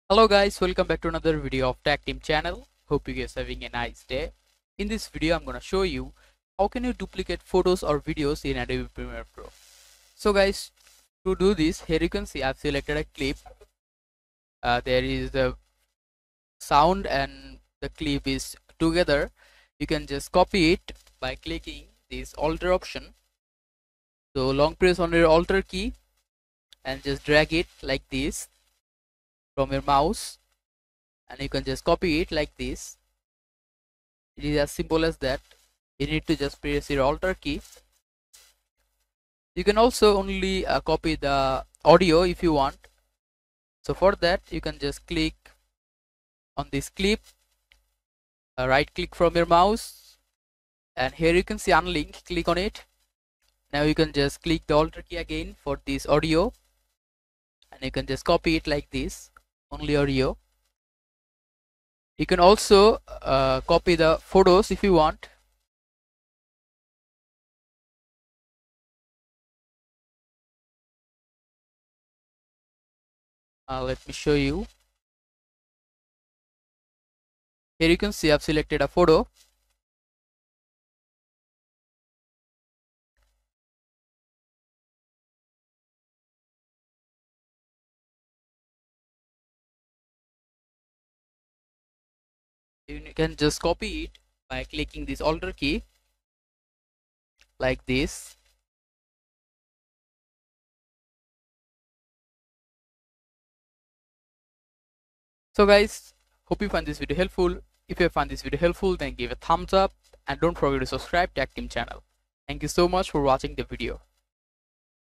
Hello guys, welcome back to another video of Tag Team channel. Hope you guys having a nice day. In this video I'm gonna show you how can you duplicate photos or videos in Adobe Premiere Pro. So guys, to do this, here you can see I've selected a clip. There is the sound and the clip is together. You can just copy it by clicking this alter option. So long press on your alter key and just drag it like this from your mouse, and you can just copy it like this. It is as simple as that. You need to just press your alter key. You can also only copy the audio if you want. So for that you can just click on this clip, right click from your mouse, and here you can see unlink, click on it. Now you can just click the alter key again for this audio, and you can just copy it like this, only audio. You can also copy the photos if you want. Let me show you. Here you can see I've selected a photo. You can just copy it by clicking this alter key like this. So guys, hope you find this video helpful. If you find this video helpful, then give a thumbs up and don't forget to subscribe to Tag Team channel. Thank you so much for watching the video.